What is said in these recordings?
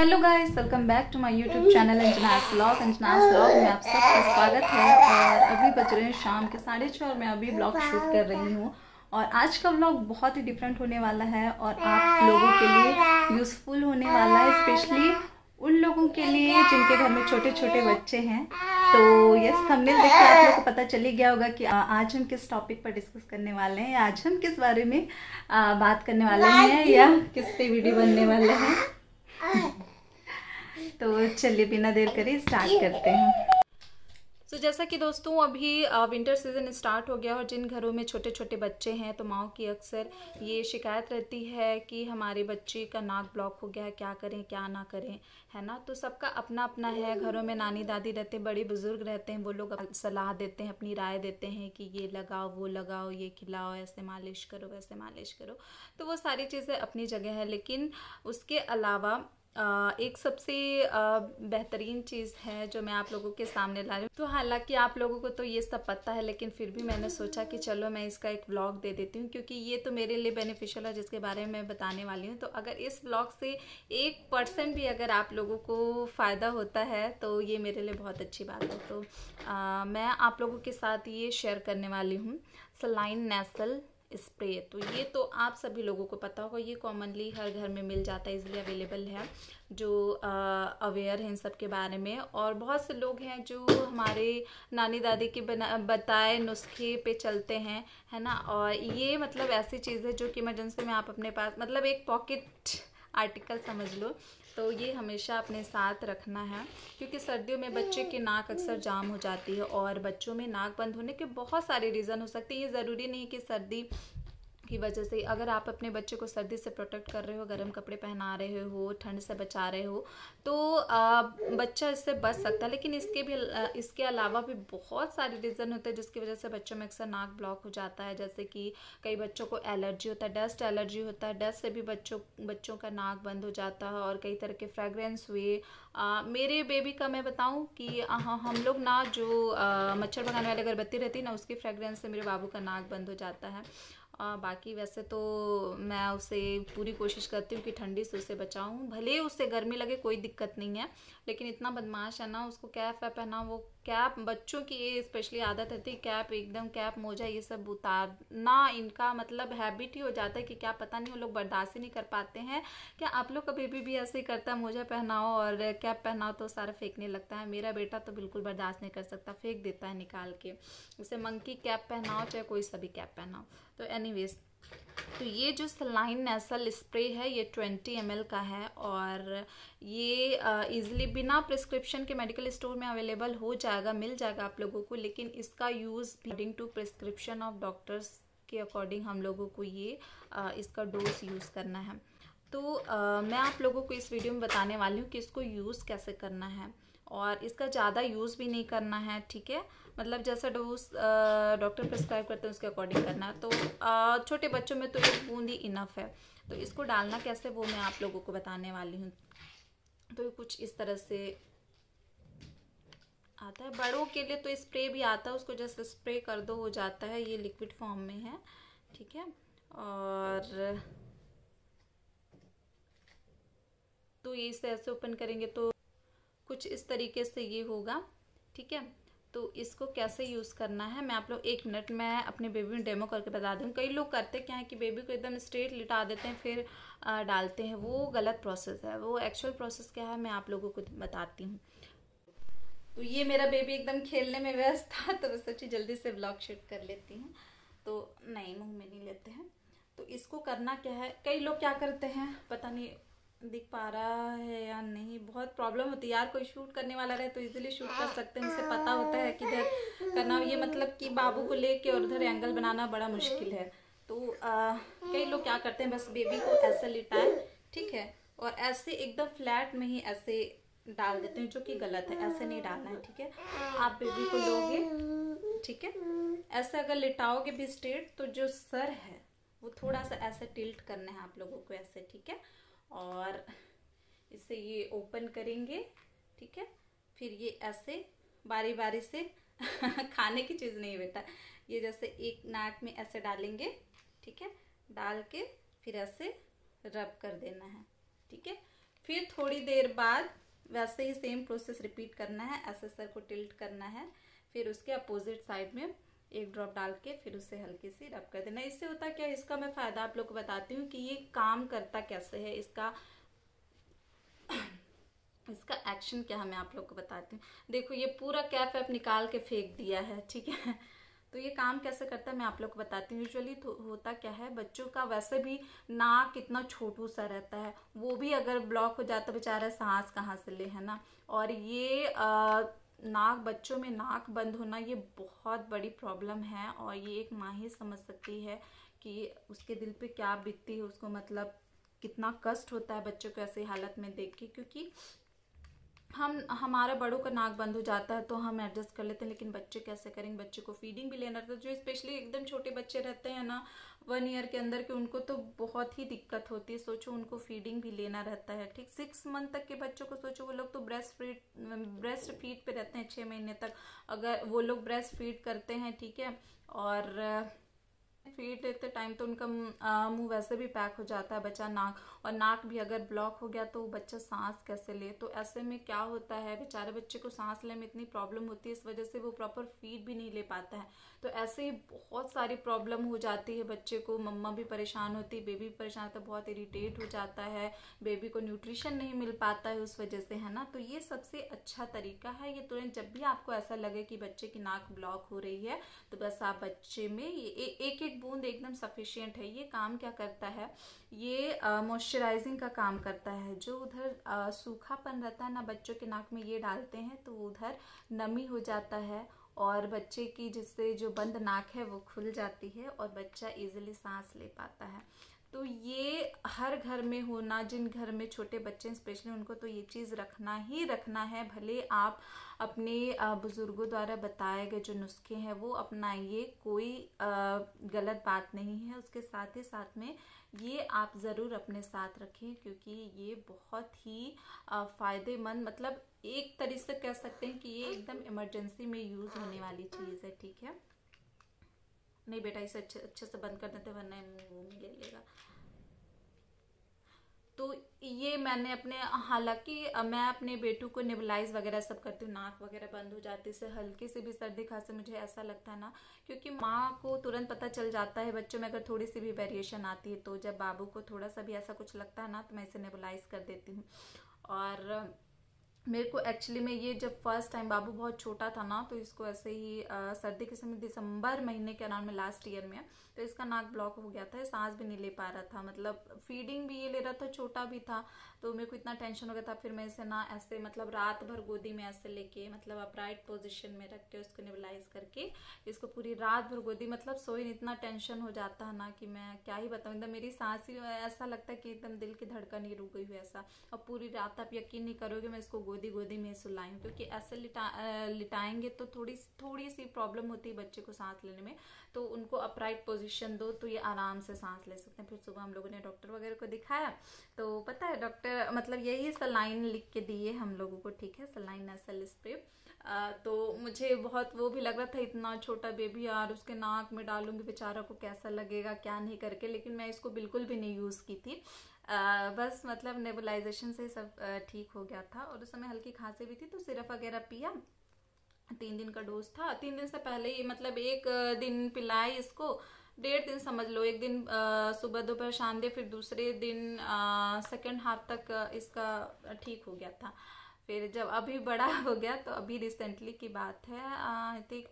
Hello guys, welcome back to my YouTube channel Anjana's vlog. Anjana's vlog में आप सबका स्वागत है। और अभी बज रहे हैं शाम के 6:30 और मैं अभी ब्लॉग शूट कर रही हूँ। और आज का ब्लॉग बहुत ही डिफरेंट होने वाला है और आप लोगों के लिए यूज़फुल होने वाला है, स्पेशली उन लोगों के लिए जिनके घर में छोटे छोटे बच्चे हैं। तो यस, थंबनेल देख के आप लोगों को पता चल ही गया होगा कि आज हम किस टॉपिक पर डिस्कस करने वाले हैं, आज हम किस बारे में बात करने वाले हैं या किस पे वीडियो बनने वाले हैं। तो चलिए बिना देर करे स्टार्ट करते हैं। तो जैसा कि दोस्तों अभी विंटर सीजन स्टार्ट हो गया और जिन घरों में छोटे छोटे बच्चे हैं तो माँओं की अक्सर ये शिकायत रहती है कि हमारे बच्चे का नाक ब्लॉक हो गया है, क्या करें क्या ना करें, है ना। तो सबका अपना अपना है। घरों में नानी दादी रहते हैं, बड़े बुजुर्ग रहते हैं, वो लोग सलाह देते हैं, अपनी राय देते हैं कि ये लगाओ वो लगाओ, ये खिलाओ, ऐसे मालिश करो वैसे मालिश करो। तो वो सारी चीज़ें अपनी जगह है, लेकिन उसके अलावा एक सबसे बेहतरीन चीज़ है जो मैं आप लोगों के सामने ला रही हूँ। तो हालांकि आप लोगों को तो ये सब पता है, लेकिन फिर भी मैंने सोचा कि चलो मैं इसका एक व्लॉग दे देती हूँ, क्योंकि ये तो मेरे लिए बेनिफिशियल है जिसके बारे में मैं बताने वाली हूँ। तो अगर इस व्लॉग से 1% भी अगर आप लोगों को फ़ायदा होता है तो ये मेरे लिए बहुत अच्छी बात है। तो मैं आप लोगों के साथ ये शेयर करने वाली हूँ सलाइन नेसल स्प्रे। तो ये तो आप सभी लोगों को पता होगा, ये कॉमनली हर घर में मिल जाता है, इजीली अवेलेबल है, जो अवेयर हैं इन सब के बारे में। और बहुत से लोग हैं जो हमारे नानी दादी के बताए नुस्खे पे चलते हैं, है ना। और ये मतलब ऐसी चीज़ है जो कि इमरजेंसी में आप अपने पास मतलब एक पॉकेट आर्टिकल समझ लो। तो ये हमेशा अपने साथ रखना है, क्योंकि सर्दियों में बच्चे की नाक अक्सर जाम हो जाती है और बच्चों में नाक बंद होने के बहुत सारे रीज़न हो सकते हैं। ये ज़रूरी नहीं कि सर्दी की वजह से, अगर आप अपने बच्चे को सर्दी से प्रोटेक्ट कर रहे हो, गर्म कपड़े पहना रहे हो, ठंड से बचा रहे हो, तो बच्चा इससे बच सकता है। लेकिन इसके अलावा भी बहुत सारे रीज़न होते हैं जिसकी वजह से बच्चों में अक्सर नाक ब्लॉक हो जाता है। जैसे कि कई बच्चों को एलर्जी होता है, डस्ट एलर्जी होता है, डस्ट से भी बच्चों का नाक बंद हो जाता है। और कई तरह के फ्रेगरेंस हुए। मेरे बेबी का मैं बताऊं कि हम लोग ना जो मच्छर भगाने वाली अगरबत्ती रहती है ना, उसकी फ्रेगरेंस से मेरे बाबू का नाक बंद हो जाता है। बाकी वैसे तो मैं उसे पूरी कोशिश करती हूँ कि ठंडी से उसे बचाऊँ, भले उसे गर्मी लगे कोई दिक्कत नहीं है। लेकिन इतना बदमाश है ना, उसको कैप वैप पहना, वो कैप बच्चों की ये स्पेशली आदत रहती है, कैप एकदम कैप मोजा ये सब उतारना इनका मतलब हैबिट ही हो जाता है कि क्या पता नहीं वो लोग बर्दाश्त ही नहीं कर पाते हैं। क्या आप लोग का बेबी भी ऐसे ही करता है, मोजा पहनाओ और कैप पहनाओ तो सारा फेंकने लगता है? मेरा बेटा तो बिल्कुल बर्दाश्त नहीं कर सकता, फेंक देता है निकाल के। उसे मंकी कैप पहनाओ चाहे कोई सा भी कैप पहनाओ। तो एनीवेज, तो ये जो सलाइन नेसल स्प्रे है ये 20 ml का है और ये इजीली बिना प्रिस्क्रिप्शन के मेडिकल स्टोर में अवेलेबल हो जाएगा, मिल जाएगा आप लोगों को। लेकिन इसका use according to prescription of doctors के अकॉर्डिंग हम लोगों को ये इसका डोज यूज़ करना है। तो मैं आप लोगों को इस वीडियो में बताने वाली हूँ कि इसको यूज़ कैसे करना है और इसका ज़्यादा यूज़ भी नहीं करना है, ठीक है। मतलब जैसा डोज डॉक्टर प्रिस्क्राइब करते हैं उसके अकॉर्डिंग करना है। तो छोटे बच्चों में तो एक बूंद ही इनफ है। तो इसको डालना कैसे वो मैं आप लोगों को बताने वाली हूँ। तो कुछ इस तरह से आता है। बड़ों के लिए तो स्प्रे भी आता है, उसको जस्ट स्प्रे कर दो हो जाता है, ये लिक्विड फॉर्म में है, ठीक है। और तो ये इसे ऐसे ओपन करेंगे तो कुछ इस तरीके से ये होगा, ठीक है। तो इसको कैसे यूज़ करना है मैं आप लोग 1 मिनट में अपने बेबी में डेमो करके बता दूँ। कई लोग करते क्या है कि बेबी को एकदम स्ट्रेट लिटा देते हैं फिर डालते हैं, वो गलत प्रोसेस है। वो एक्चुअल प्रोसेस क्या है मैं आप लोगों को बताती हूँ। तो ये मेरा बेबी एकदम खेलने में व्यस्त था तो मैं सोची जल्दी से व्लॉग शूट कर लेती हूँ। तो नहीं, मुँह में नहीं लेते हैं। तो इसको करना क्या है, कई लोग क्या करते हैं पता नहीं दिख पा रहा है या नहीं, बहुत प्रॉब्लम होती है यार। कोई शूट करने वाला रहे तो इजीली शूट कर सकते हैं, उसे पता होता है कि इधर करना, ये मतलब कि बाबू को लेके और उधर एंगल बनाना बड़ा मुश्किल है। तो कई लोग क्या करते हैं बस बेबी को ऐसे लिटाए, ठीक है, और ऐसे एकदम फ्लैट में ही ऐसे डाल देते हैं, जो कि गलत है। ऐसे नहीं डालना है, ठीक है। आप बेबी को लोगे, ठीक है, ऐसे अगर लिटाओगे भी स्ट्रेट तो जो सर है वो थोड़ा सा ऐसे टिल्ट करना है आप लोगों को ऐसे, ठीक है। और इसे ये ओपन करेंगे, ठीक है। फिर ये ऐसे बारी बारी से खाने की चीज़ नहीं बेटा, ये जैसे एक नाक में ऐसे डालेंगे, ठीक है, डाल के फिर ऐसे रब कर देना है, ठीक है। फिर थोड़ी देर बाद वैसे ही सेम प्रोसेस रिपीट करना है, ऐसे सर को टिल्ट करना है, फिर उसके अपोजिट साइड में एक ड्रॉप डाल के फिर उसे हल्की सी रब कर देना। इससे होता क्या है, इसका मैं फायदा आप लोग को बताती हूँ कि ये काम करता कैसे है, इसका एक्शन क्या है मैं आप लोग को बताती हूँ। देखो ये पूरा कैप वैप निकाल के फेंक दिया है, ठीक है। तो ये काम कैसे करता है मैं आप लोग को बताती हूँ। यूजुअली तो होता क्या है, बच्चों का वैसे भी नाक कितना छोटू सा रहता है, वो भी अगर ब्लॉक हो जाता बेचारा सांस कहाँ से ले, है ना। और ये नाक, बच्चों में नाक बंद होना ये बहुत बड़ी प्रॉब्लम है, और ये एक माँ ही समझ सकती है कि उसके दिल पे क्या बीतती है उसको, मतलब कितना कष्ट होता है बच्चों को ऐसी हालत में देख के। क्योंकि हमारे बड़ों का नाक बंद हो जाता है तो हम एडजस्ट कर लेते हैं, लेकिन बच्चे कैसे करेंगे, बच्चे को फीडिंग भी लेना रहता है। जो स्पेशली एकदम छोटे बच्चे रहते हैं ना 1 ईयर के अंदर के, उनको तो बहुत ही दिक्कत होती है। सोचो उनको फीडिंग भी लेना रहता है, ठीक। 6 मंथ तक के बच्चों को सोचो, वो लोग तो ब्रेस्ट फीड पे रहते हैं 6 महीने तक, अगर वो लोग ब्रेस्ट फीड करते हैं, ठीक है। और फीड लेते टाइम तो उनका मुंह वैसे भी पैक हो जाता है बच्चा, नाक, और नाक भी अगर ब्लॉक हो गया तो बच्चा सांस कैसे ले। तो ऐसे में क्या होता है, बेचारे बच्चे को सांस लेने में इतनी प्रॉब्लम होती है, इस वजह से वो प्रॉपर फीड भी नहीं ले पाता है। तो ऐसे ही बहुत सारी प्रॉब्लम हो जाती है बच्चे को, मम्मा भी परेशान होती है, बेबी भी परेशान होता है, बहुत इरिटेट हो जाता है, बेबी को न्यूट्रिशन नहीं मिल पाता है उस वजह से, है ना। तो ये सबसे अच्छा तरीका है। ये तुरंत जब भी आपको ऐसा लगे कि बच्चे की नाक ब्लॉक हो रही है तो बस आप बच्चे में एक एक बूंद एकदम सफिशिएंट है। ये काम क्या करता है, ये मॉइस्चराइजिंग का काम करता है। जो उधर सूखापन रहता है ना बच्चों के नाक में, ये डालते हैं तो उधर नमी हो जाता है, और बच्चे की जिससे जो बंद नाक है वो खुल जाती है, और बच्चा इजीली सांस ले पाता है। तो ये हर घर में होना, जिन घर में छोटे बच्चे हैं स्पेशली, उनको तो ये चीज़ रखना ही रखना है। भले आप अपने बुजुर्गों द्वारा बताए गए जो नुस्खे हैं वो अपनाइए, कोई गलत बात नहीं है। उसके साथ ही साथ में ये आप ज़रूर अपने साथ रखें, क्योंकि ये बहुत ही फ़ायदेमंद, मतलब एक तरीके से कह सकते हैं कि ये एकदम इमरजेंसी में यूज़ होने वाली चीज़ है, ठीक है। नहीं बेटा, इसे अच्छे से बंद कर देते वरना मुंह में ले लेगा। तो ये मैंने अपने, हालांकि मैं अपने बेटू को नेबुलाइज वगैरह सब करती हूँ, नाक वगैरह बंद हो जाती है, हल्की से भी सर्दी खांसी मुझे ऐसा लगता है ना, क्योंकि माँ को तुरंत पता चल जाता है बच्चों में अगर थोड़ी सी भी वेरिएशन आती है। तो जब बाबू को थोड़ा सा भी ऐसा कुछ लगता है ना तो मैं इसे नेबुलाइज कर देती हूँ। और मेरे को एक्चुअली में ये जब फर्स्ट टाइम, बाबू बहुत छोटा था ना, तो इसको ऐसे ही सर्दी के समय दिसंबर महीने के अराउंड में लास्ट ईयर में, तो इसका नाक ब्लॉक हो गया था, सांस भी नहीं ले पा रहा था, मतलब फीडिंग भी ये ले रहा था, छोटा भी था। तो मेरे को इतना टेंशन हो गया था, फिर मैं इसे ना ऐसे मतलब रात भर गोदी में ऐसे लेके, मतलब अपराइट पोजिशन में रख के उसको नेबुलाइज करके इसको पूरी रात भर गोदी, मतलब सोई, इतना टेंशन हो जाता है ना कि मैं क्या ही बताऊँ। एकदम मेरी सांस ही ऐसा लगता है कि एकदम दिल की धड़कन ही रुक गई हुई ऐसा। और पूरी रात आप यकीन नहीं करोगे मैं इसको गोदी में सुलाई हूँ, क्योंकि ऐसे लिटाएंगे तो थोड़ी सी प्रॉब्लम होती है बच्चे को सांस लेने में। तो उनको अपराइट पोजीशन दो तो ये आराम से सांस ले सकते हैं। फिर सुबह हम लोगों ने डॉक्टर वगैरह को दिखाया, तो पता है डॉक्टर मतलब यही सलाइन लिख के दिए हम लोगों को, ठीक है, सलाइन नेसल स्प्रे। तो मुझे बहुत वो भी लग रहा था, इतना छोटा बेबी यार उसके नाक में डालूंगी, बेचारा को कैसा लगेगा क्या नहीं करके, लेकिन मैं इसको बिल्कुल भी नहीं यूज़ की थी। बस मतलब नेबुलाइजेशन से सब ठीक हो गया था। और उस समय हल्की खांसी भी थी तो सिरप वगैरह पिया, 3 दिन का डोज था। 3 दिन से पहले ही मतलब एक दिन पिलाए इसको, 1.5 दिन समझ लो, एक दिन सुबह दोपहर शाम दे, फिर दूसरे दिन सेकेंड हाफ तक इसका ठीक हो गया था। फिर जब अभी बड़ा हो गया तो अभी रिसेंटली की बात है, आई थिंक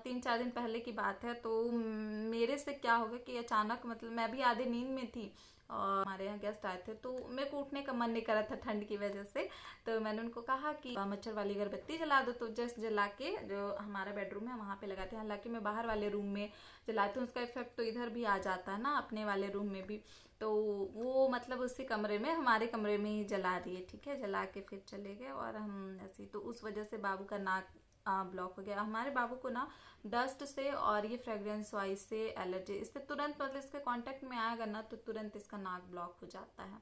3-4 दिन पहले की बात है। तो मेरे से क्या हो गया कि अचानक, मतलब मैं भी आधी नींद में थी और हमारे यहाँ गेस्ट आए थे, तो मेरे को उठने का मन नहीं कर रहा था ठंड की वजह से। तो मैंने उनको कहा कि मच्छर वाली अगरबत्ती जला दो, तो जस्ट जला के जो हमारा बेडरूम है वहाँ पे लगाते हैं। हालांकि मैं बाहर वाले रूम में जलाती हूँ, उसका इफेक्ट तो इधर भी आ जाता है ना अपने वाले रूम में भी। तो वो मतलब उसी कमरे में, हमारे कमरे में ही जला दिए, ठीक है, जला के फिर चले गए। और हम ऐसे, तो उस वजह से बाबू का नाक ब्लॉक हो गया। हमारे बाबू को ना डस्ट से और ये फ्रेग्रेंस वाइज से एलर्जी, इससे तुरंत मतलब इसके कांटेक्ट में आएगा ना तो तुरंत इसका नाक ब्लॉक हो जाता है।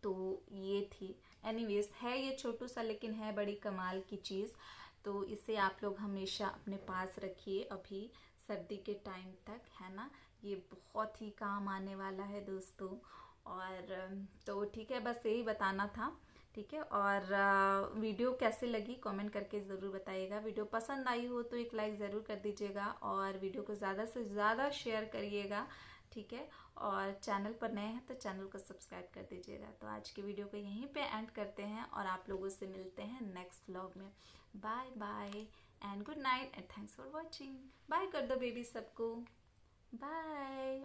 तो ये थी, एनीवेज है ये छोटू सा, लेकिन है बड़ी कमाल की चीज़। तो इसे आप लोग हमेशा अपने पास रखिए अभी सर्दी के टाइम तक, है ना। ये बहुत ही काम आने वाला है दोस्तों। और तो ठीक है, बस यही बताना था। ठीक है, और वीडियो कैसे लगी कमेंट करके ज़रूर बताइएगा। वीडियो पसंद आई हो तो एक लाइक ज़रूर कर दीजिएगा और वीडियो को ज़्यादा से ज़्यादा शेयर करिएगा। ठीक है, और चैनल पर नए हैं तो चैनल को सब्सक्राइब कर दीजिएगा। तो आज की वीडियो को यहीं पे एंड करते हैं और आप लोगों से मिलते हैं नेक्स्ट व्लॉग में। Bye bye and good night and thanks for watching. Bye कर दो बेबी सबको, बाय।